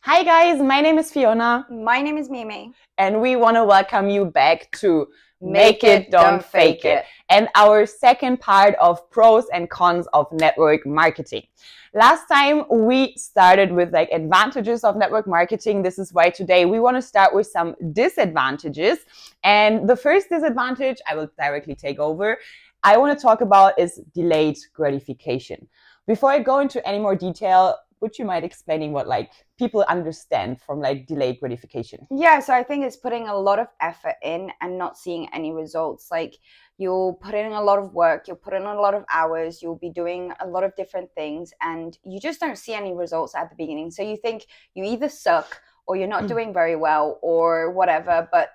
Hi guys, my name is Fiona My name is Mimi. and we want to welcome you back to Make it, don't fake it. and our second part of pros and cons of network marketing. Last time we started with advantages of network marketing. This is why today we want to start with some disadvantages. And the first disadvantage I will directly take over. I want to talk about is delayed gratification. Before I go into any more detail, would you mind explaining what people understand from delayed gratification? Yeah, so I think it's putting a lot of effort in and not seeing any results. Like you'll put in a lot of work, you'll put in a lot of hours, you'll be doing a lot of different things, and you just don't see any results at the beginning. So you think you either suck or you're not doing very well or whatever, but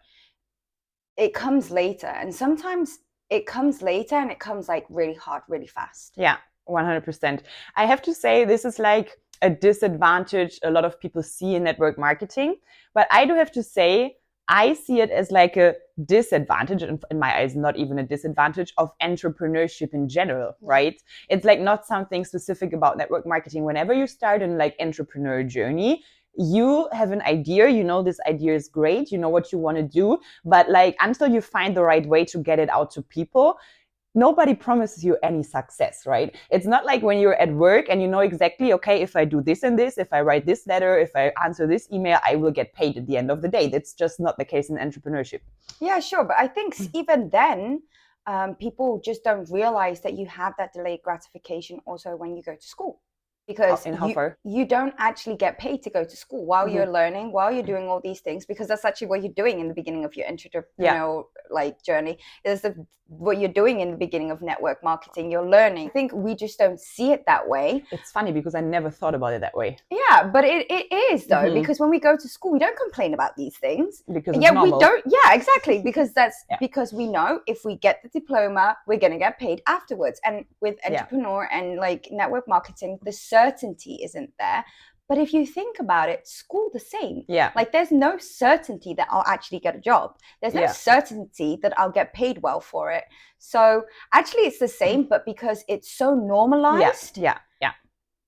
it comes later. And sometimes it comes later and it comes really hard, really fast. Yeah, 100%. I have to say this is a disadvantage a lot of people see in network marketing, but I do have to say I see it as a disadvantage, in my eyes, not even a disadvantage of entrepreneurship in general, right? It's not something specific about network marketing. Whenever you start an entrepreneur journey, you have an idea, you know this idea is great, you know what you want to do, but until you find the right way to get it out to people, nobody promises you any success, right? It's not like when you're at work and you know exactly, okay, if I do this and this, if I write this letter, if I answer this email, I will get paid at the end of the day. That's just not the case in entrepreneurship. Yeah, sure. But I think even then, people just don't realize that you have that delayed gratification also when you go to school. Because And how far? you don't actually get paid to go to school while you're learning, while you're doing all these things, because that's actually what you're doing in the beginning of your entrepreneurial journey. Is what you're doing in the beginning of network marketing. You're learning. I think we just don't see it that way. It's funny because I never thought about it that way. Yeah, but it is though, because when we go to school, we don't complain about these things. Because it's normal. We don't. Yeah, exactly. Because that's because we know if we get the diploma, we're going to get paid afterwards. And with entrepreneur and network marketing, the certainty isn't there. But if you think about it, school the same. Yeah. There's no certainty that I'll actually get a job. There's no certainty that I'll get paid well for it. So actually it's the same, but because it's so normalized. Yeah.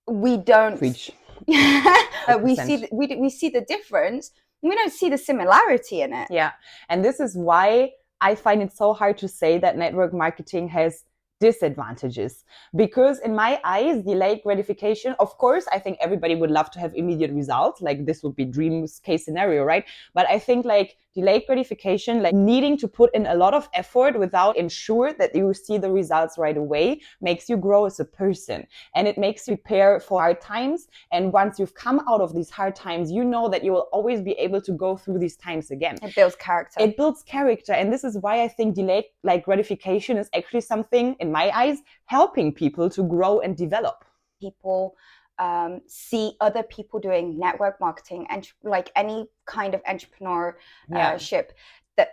We don't. Preach. we see the difference. We don't see the similarity in it. Yeah. And this is why I find it so hard to say that network marketing has disadvantages, because in my eyes, delayed gratification, of course, I think everybody would love to have immediate results. This would be dream case scenario, right? But I think delayed gratification, needing to put in a lot of effort without ensure that you see the results right away, makes you grow as a person, and it makes you prepare for hard times. And once you've come out of these hard times, you know that you will always be able to go through these times again. It builds character. And this is why I think delayed gratification is actually something, in my eyes, helping people to grow and develop. People see other people doing network marketing and any kind of entrepreneurship,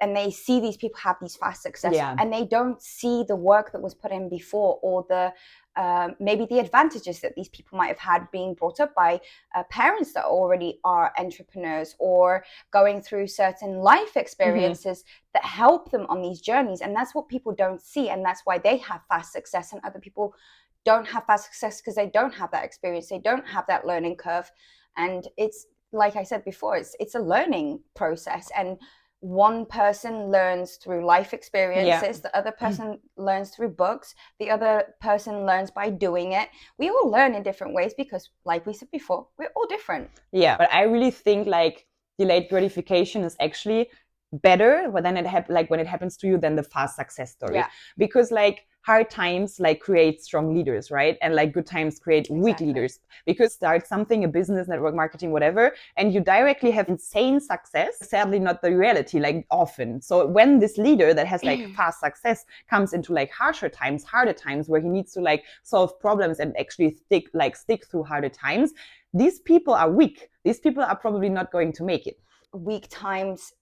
and they see these people have these fast success, and they don't see the work that was put in before, or the maybe the advantages that these people might have had being brought up by parents that already are entrepreneurs, or going through certain life experiences that help them on these journeys. And that's what people don't see, and that's why they have fast success and other people don't have fast success, because they don't have that experience, they don't have that learning curve. And it's like I said before, it's a learning process, and one person learns through life experiences, the other person learns through books, the other person learns by doing it. We all learn in different ways because, like we said before, we're all different. Yeah, but I really think delayed gratification is actually better when it happens to you than the fast success story. Because hard times create strong leaders, right? And good times create weak leaders. Because start something, a business, network marketing, whatever, and you directly have insane success, sadly not the reality often. So when this leader that has fast success comes into harder times where he needs to solve problems and actually stick through harder times, these people are weak. These people are probably not going to make it. Weak times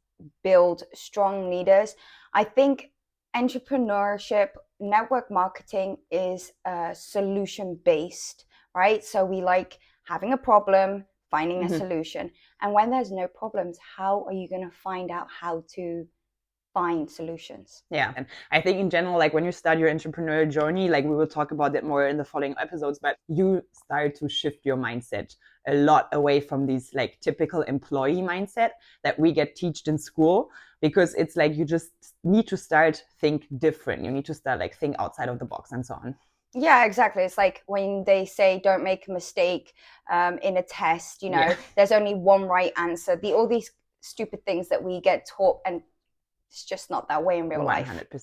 build strong leaders. I think entrepreneurship, network marketing is solution based, right? So we like having a problem, finding a solution. And when there's no problems, how are you going to find out how to find solutions? Yeah. And I think in general, when you start your entrepreneurial journey, we will talk about that more in the following episodes, but you start to shift your mindset a lot away from these like typical employee mindset that we get taught in school, because it's like you just need to start think different. You need to start like think outside of the box and so on. Yeah, exactly. It's like when they say don't make a mistake in a test, you know, there's only one right answer. All these stupid things that we get taught, and it's just not that way in real 100%. Life.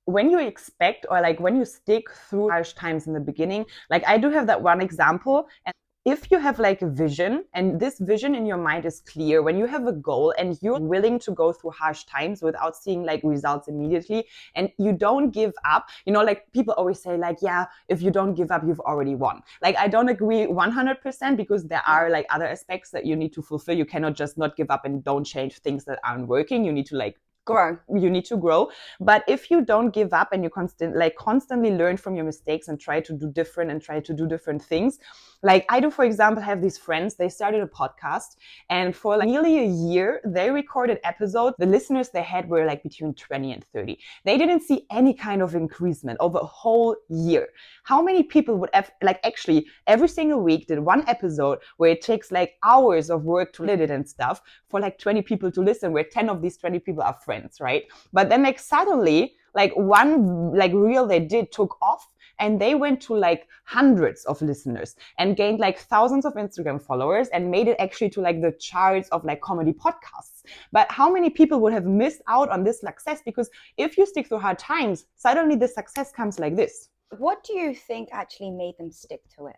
When you expect, or like when you stick through harsh times in the beginning, like I do have that one example. And if you have like a vision, and this vision in your mind is clear, when you have a goal and you're willing to go through harsh times without seeing like results immediately, and you don't give up, you know, like people always say like, yeah, if you don't give up, you've already won. Like I don't agree 100%, because there are like other aspects that you need to fulfill. You cannot just not give up and don't change things that aren't working. You need to like grow. You need to grow. But if you don't give up and you constantly learn from your mistakes and try to do different and try to do different things, like I do, for example, have these friends, they started a podcast, and for like nearly a year, they recorded episodes. The listeners they had were like between 20 and 30. They didn't see any kind of increasement over a whole year. How many people would have, like actually every single week did one episode where it takes like hours of work to edit and stuff for like 20 people to listen, where 10 of these 20 people are friends, right? But then like suddenly, like one like reel they did took off, and they went to like hundreds of listeners and gained like thousands of Instagram followers and made it actually to like the charts of like comedy podcasts. But how many people would have missed out on this success? Because if you stick through hard times, suddenly the success comes like this. What do you think actually made them stick to it?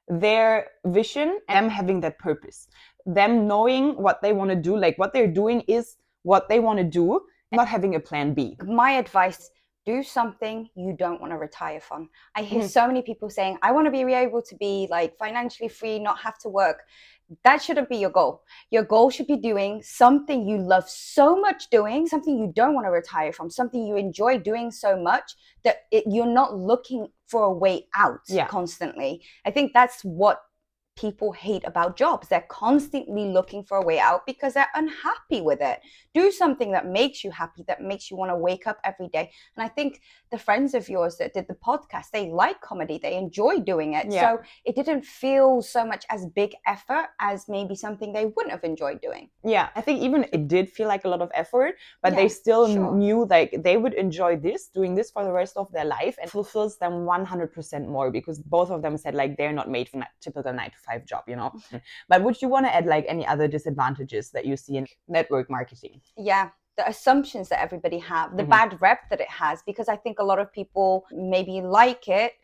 Their vision, them having that purpose, them knowing what they want to do, like what they're doing is what they want to do, not having a plan B. My advice, do something you don't want to retire from. I hear so many people saying, I want to be able to be like financially free, not have to work. That shouldn't be your goal. Your goal should be doing something you love so much doing, something you don't want to retire from, something you enjoy doing so much that you're not looking for a way out constantly. I think that's what people hate about jobs. They're constantly looking for a way out because they're unhappy with it. Do something that makes you happy, that makes you want to wake up every day. And I think the friends of yours that did the podcast, they like comedy, they enjoy doing it. So it didn't feel so much as big effort as maybe something they wouldn't have enjoyed doing. Yeah, I think even it did feel like a lot of effort, but they still knew like they would enjoy doing this for the rest of their life, and fulfills them 100% more, because both of them said like they're not made for a typical 9-to-5 job, you know. But would you want to add like any other disadvantages that you see in network marketing? Yeah, the assumptions that everybody have, the bad rep that it has, because I think a lot of people maybe like it,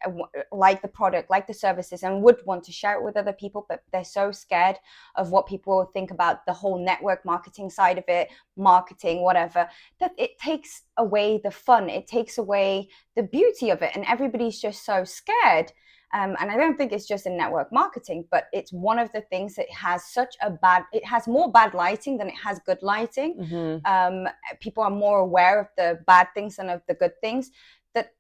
like the product, like the services, and would want to share it with other people, but they're so scared of what people think about the whole network marketing side of it, marketing, whatever, that it takes away the fun, it takes away the beauty of it, and everybody's just so scared. And I don't think it's just in network marketing, but it's one of the things that has it has more bad lighting than it has good lighting. People are more aware of the bad things than of the good things, that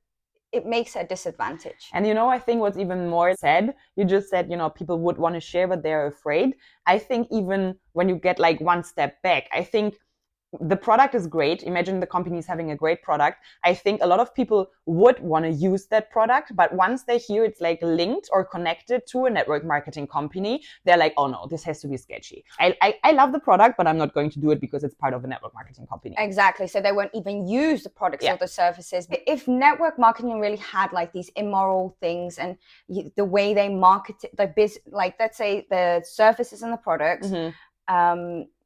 it makes a disadvantage. And you know, I think what's even more sad, you just said, you know, people would want to share, but they're afraid. I think even when you get like one step back, I think the product is great. Imagine the company is having a great product. I think a lot of people would want to use that product, but once they hear it's like linked or connected to a network marketing company, they're like, oh no, this has to be sketchy. I love the product, but I'm not going to do it because it's part of a network marketing company. Exactly. So they won't even use the products or the services. If network marketing really had like these immoral things, and the way they market it, like let's say the services and the products,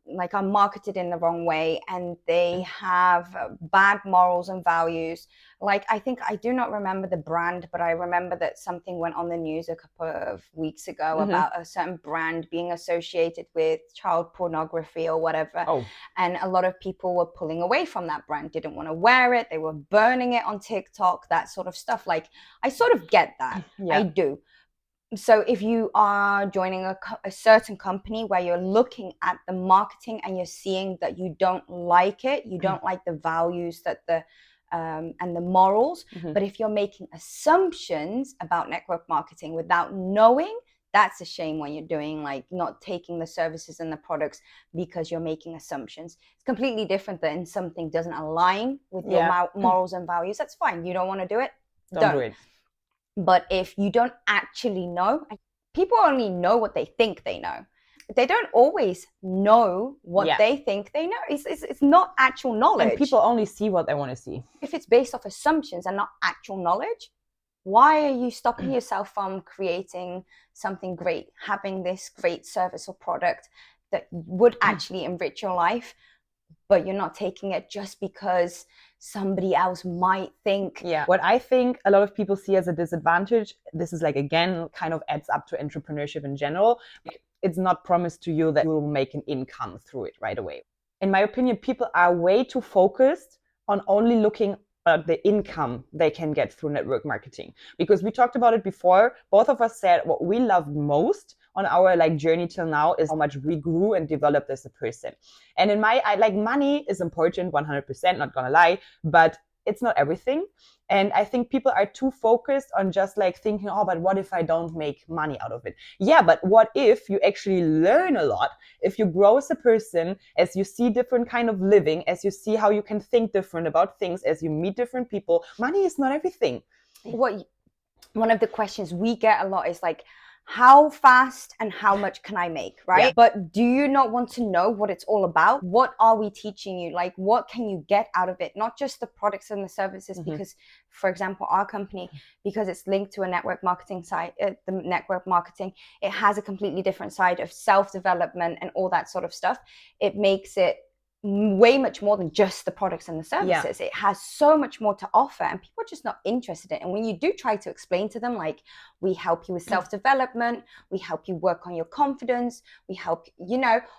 like are marketed in the wrong way, and they have bad morals and values. Like I think, I do not remember the brand, but I remember that something went on the news a couple of weeks ago about a certain brand being associated with child pornography or whatever. And a lot of people were pulling away from that brand, didn't want to wear it, they were burning it on TikTok, that sort of stuff. Like I sort of get that. I do. So if you are joining a certain company where you're looking at the marketing and you're seeing that you don't like it, you don't like the values that and the morals, but if you're making assumptions about network marketing without knowing, that's a shame when you're doing like not taking the services and the products because you're making assumptions. It's completely different than something doesn't align with your morals and values. That's fine. You don't want to do it? Don't do it. But if you don't actually know, people only know what they think they know. They don't always know what they think they know. It's not actual knowledge. And people only see what they want to see. If it's based off assumptions and not actual knowledge, why are you stopping yourself from creating something great, having this great service or product that would actually enrich your life, but you're not taking it just because somebody else might think? What I think a lot of people see as a disadvantage, this is like, again, kind of adds up to entrepreneurship in general. It's not promised to you that you will make an income through it right away. In my opinion, people are way too focused on only looking the income they can get through network marketing. Because we talked about it before, both of us said what we loved most on our like journey till now is how much we grew and developed as a person. And in my, money is important, 100%, not gonna lie, but it's not everything. And I think people are too focused on just like thinking, oh, but what if I don't make money out of it? Yeah, but what if you actually learn a lot? If you grow as a person, as you see different kind of living, as you see how you can think different about things, as you meet different people, money is not everything. One of the questions we get a lot is like, how fast and how much can I make, right? But do you not want to know what it's all about? What are we teaching you? Like, what can you get out of it? Not just the products and the services, because, for example, our company, because it's linked to a network marketing site, the network marketing, it has a completely different side of self-development and all that sort of stuff. It makes it way much more than just the products and the services. It has so much more to offer, and people are just not interested in it. And when you do try to explain to them, like, we help you with self-development, we help you work on your confidence, we help,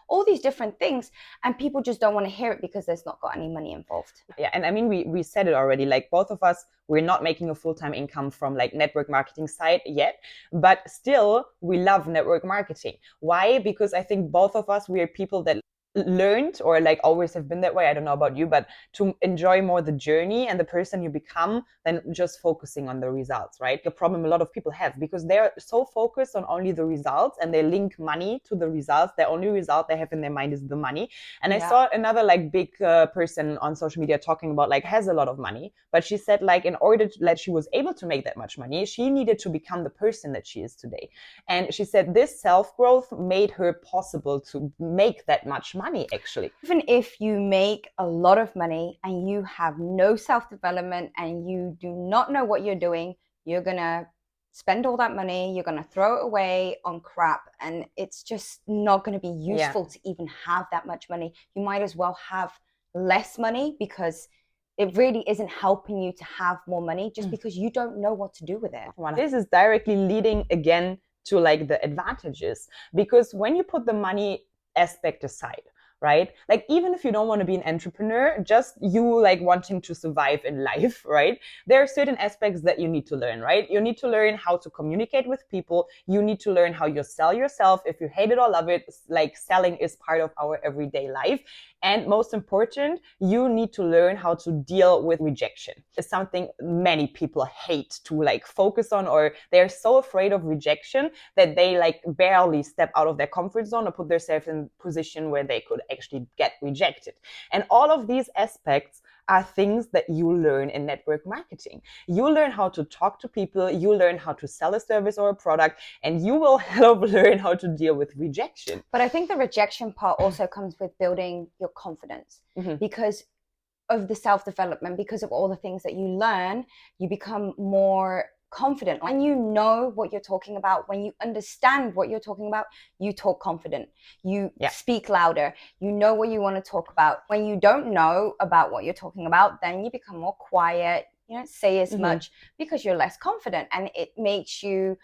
all these different things, and people just don't want to hear it because there's not got any money involved. And I mean, we said it already, like both of us, we're not making a full-time income from like network marketing side yet, but still we love network marketing. Why? Because I think both of us, we are people that learned, or like always have been that way, I don't know about you, but to enjoy more the journey and the person you become than just focusing on the results, right? The problem a lot of people have, because they're so focused on only the results and they link money to the results. The only result they have in their mind is the money. And I saw another like big person on social media talking about like has a lot of money, but she said like in order to, that she was able to make that much money, she needed to become the person that she is today. And she said this self-growth made her possible to make that much money. Actually, even if you make a lot of money and you have no self-development and you do not know what you're doing, you're gonna spend all that money, you're gonna throw it away on crap, and it's just not going to be useful to even have that much money. You might as well have less money, because it really isn't helping you to have more money just because you don't know what to do with it. This is directly leading again to like the advantages, because when you put the money aspect aside, right? Like, even if you don't want to be an entrepreneur, just you like wanting to survive in life, right? There are certain aspects that you need to learn, right? You need to learn how to communicate with people. You need to learn how you sell yourself. If you hate it or love it, like selling is part of our everyday life. And most important, you need to learn how to deal with rejection. It's something many people hate to like focus on, or they're so afraid of rejection that they like barely step out of their comfort zone or put themselves in a position where they could actually get rejected. And all of these aspects are things that you learn in network marketing. You learn how to talk to people, you learn how to sell a service or a product, and you will help learn how to deal with rejection. But I think the rejection part also comes with building your confidence, because of the self-development, because of all the things that you learn, you become more confident. When you know what you're talking about, when you understand what you're talking about, you talk confident, you speak louder, you know what you want to talk about. When you don't know about what you're talking about, then you become more quiet, you don't say as much because you're less confident, and it makes you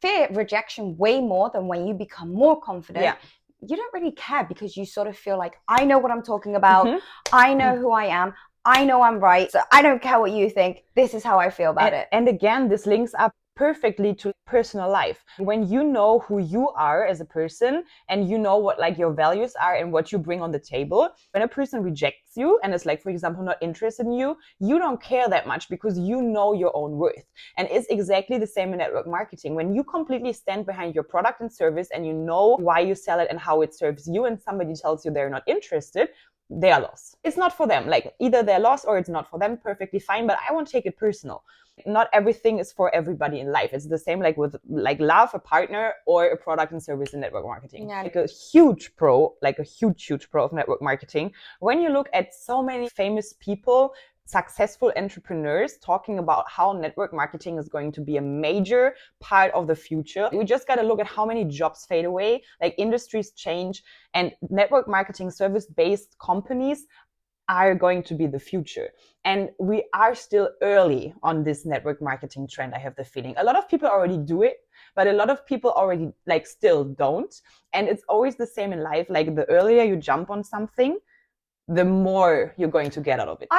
fear rejection way more than when you become more confident. You don't really care, because you sort of feel like, I know what I'm talking about, I know who I am, I know I'm right, so I don't care what you think. This is how I feel about it. And again, this links up perfectly to personal life. When you know who you are as a person, and you know what like your values are and what you bring on the table, when a person rejects you and is like, for example, not interested in you, you don't care that much, because you know your own worth. And it's exactly the same in network marketing. When you completely stand behind your product and service, and you know why you sell it and how it serves you, and somebody tells you they're not interested, they are lost. It's not for them. Like, either they're lost or it's not for them, perfectly fine, but I won't take it personal. Not everything is for everybody in life. It's the same like with like love, a partner, or a product and service in network marketing. Yeah. Like a huge pro of network marketing. When you look at so many famous people, successful entrepreneurs talking about how network marketing is going to be a major part of the future. We just got to look at how many jobs fade away, like industries change, and network marketing service-based companies are going to be the future. And we are still early on this network marketing trend, I have the feeling. A lot of people already do it, but a lot of people already like still don't. And it's always the same in life. Like the earlier you jump on something, the more you're going to get out of it.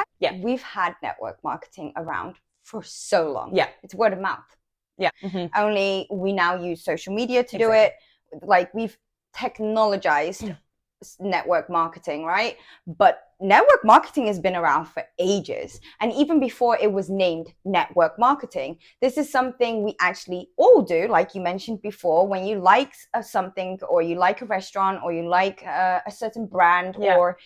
We've had network marketing around for so long. Yeah. It's word of mouth. Yeah. Only we now use social media to do it. Like we've technologized network marketing, right? But network marketing has been around for ages. And even before it was named network marketing, this is something we actually all do. Like you mentioned before, when you like something, or you like a restaurant, or you like a certain brand, or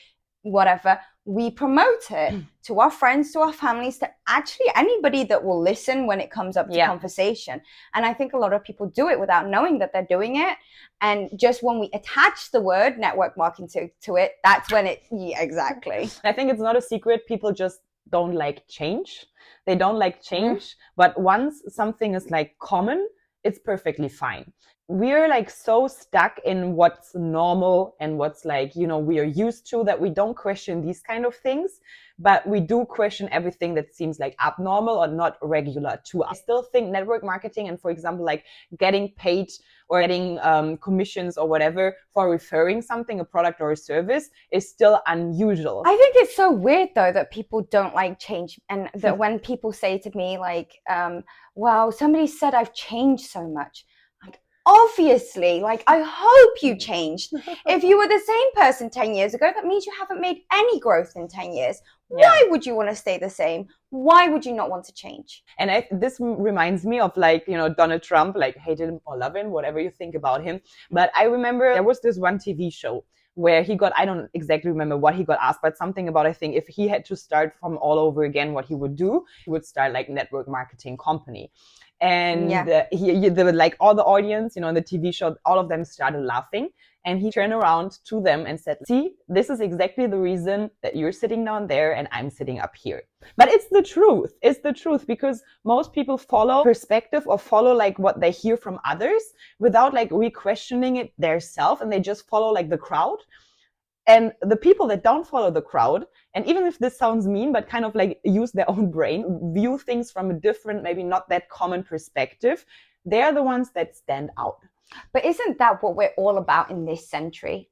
whatever, we promote it to our friends, to our families, to actually anybody that will listen when it comes up to conversation. And I think a lot of people do it without knowing that they're doing it. And just when we attach the word network marketing to it, that's when it, exactly. I think it's not a secret. People just don't like change. They don't like change. But once something is like common, it's perfectly fine. We're like so stuck in what's normal and what's like, you know, we are used to, that we don't question these kind of things, but we do question everything that seems like abnormal or not regular to us. I still think network marketing and, for example, like getting paid or getting commissions or whatever for referring something, a product or a service, is still unusual. I think it's so weird though that people don't like change, and that when people say to me like, well, somebody said I've changed so much. Obviously, like, I hope you changed. If you were the same person 10 years ago, that means you haven't made any growth in 10 years. Why would you want to stay the same? Why would you not want to change? And this reminds me of, like, you know, Donald Trump, like, hate him or love him, whatever you think about him. But I remember there was this one TV show where he got, I don't exactly remember what he got asked, but something about, I think if he had to start from all over again, what he would do, he would start like network marketing company. And he like all the audience, you know, in the TV show, all of them started laughing. And he turned around to them and said, see, this is exactly the reason that you're sitting down there and I'm sitting up here. But it's the truth. It's the truth, because most people follow perspective or follow like what they hear from others without like re-questioning it themselves, and they just follow like the crowd. And the people that don't follow the crowd, and even if this sounds mean, but kind of like use their own brain, view things from a different, maybe not that common perspective, they're the ones that stand out. But isn't that what we're all about in this century?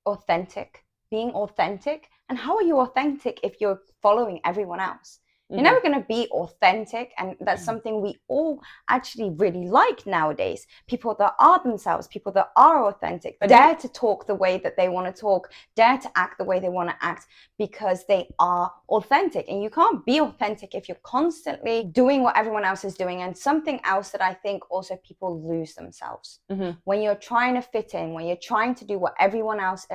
Authentic, being authentic. And how are you authentic if you're following everyone else? You're never going to be authentic. And that's something we all actually really like nowadays. People that are themselves, people that are authentic, dare to talk the way that they want to talk, dare to act the way they want to act, because they are authentic. And you can't be authentic if you're constantly doing what everyone else is doing. And something else that I think also people lose themselves. When you're trying to fit in, when you're trying to do what everyone else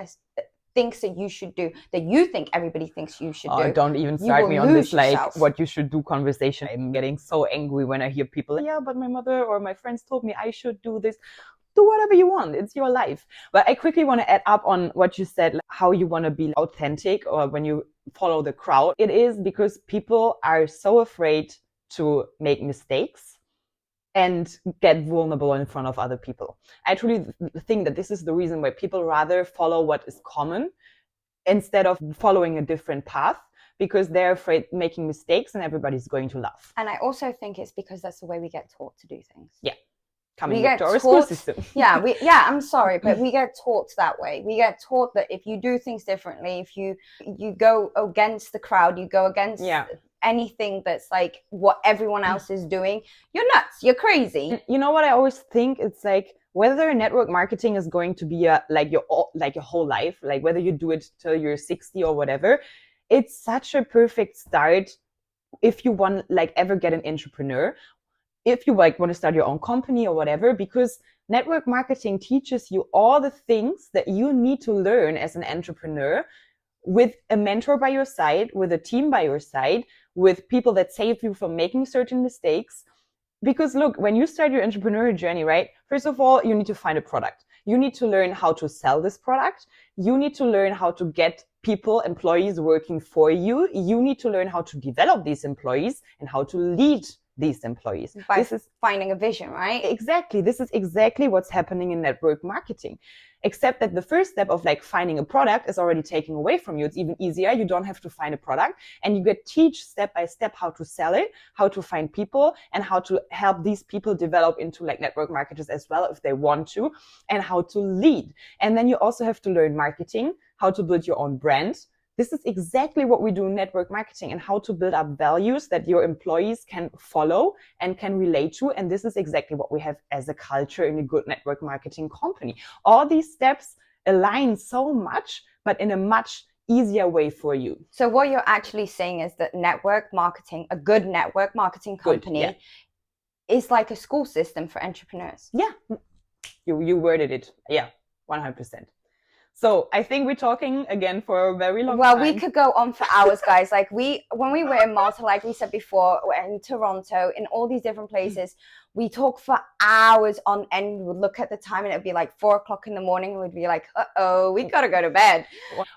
thinks that you should do, that you think everybody thinks you should do. Don't even start me on this like what you should do conversation. I'm getting so angry when I hear people, yeah, but my mother or my friends told me I should do this. Do whatever you want. It's your life. But I quickly want to add up on what you said, like how you want to be authentic or when you follow the crowd. It is because people are so afraid to make mistakes and get vulnerable in front of other people. I truly think that this is the reason why people rather follow what is common instead of following a different path, because they're afraid making mistakes and everybody's going to laugh. And I also think it's because that's the way we get taught to do things. Yeah. Coming back to our school system. I'm sorry, but we get taught that way. We get taught that if you do things differently, if you go against the crowd, you go against anything that's like what everyone else is doing, you're nuts, you're crazy. You know what I always think? It's like whether network marketing is going to be your whole life, like whether you do it till you're 60 or whatever, it's such a perfect start if you want like ever get an entrepreneur, if you like want to start your own company or whatever, because network marketing teaches you all the things that you need to learn as an entrepreneur, with a mentor by your side, with a team by your side, with people that save you from making certain mistakes. Because look, when you start your entrepreneurial journey, right, first of all, you need to find a product. You need to learn how to sell this product. You need to learn how to get people, employees working for you. You need to learn how to develop these employees and how to lead these employees. This is finding a vision, right? Exactly. This is exactly what's happening in network marketing. Except that the first step of like finding a product is already taken away from you. It's even easier. You don't have to find a product, and you get teach step by step how to sell it, how to find people, and how to help these people develop into like network marketers as well if they want to, and how to lead. And then you also have to learn marketing, how to build your own brand. This is exactly what we do in network marketing, and how to build up values that your employees can follow and can relate to. And this is exactly what we have as a culture in a good network marketing company. All these steps align so much, but in a much easier way for you. So what you're actually saying is that network marketing, a good network marketing company, is like a school system for entrepreneurs. Yeah, you worded it. Yeah, 100%. So I think we're talking again for a very long time. Well, we could go on for hours, guys. Like when we were in Malta, like we said before, we're in Toronto, in all these different places, we talk for hours on end. We would look at the time and it'd be like 4 o'clock in the morning. And we'd be like, uh-oh, we got to go to bed.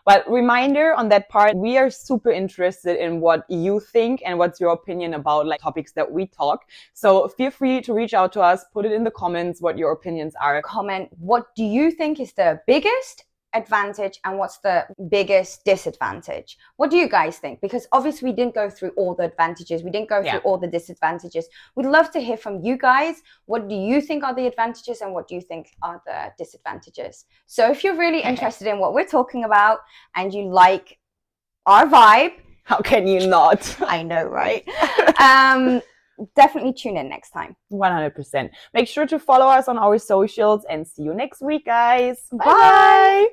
But reminder on that part, we are super interested in what you think and what's your opinion about like topics that we talk. So feel free to reach out to us, put it in the comments, what your opinions are. Comment, what do you think is the biggest advantage and what's the biggest disadvantage? What do you guys think? Because obviously we didn't go through all the advantages, we didn't go through all the disadvantages. We'd love to hear from you guys. What do you think are the advantages and what do you think are the disadvantages? So if you're really interested in what we're talking about and you like our vibe, how can you not? I know, right? Definitely tune in next time. 100%. Make sure to follow us on our socials and see you next week, guys. Bye.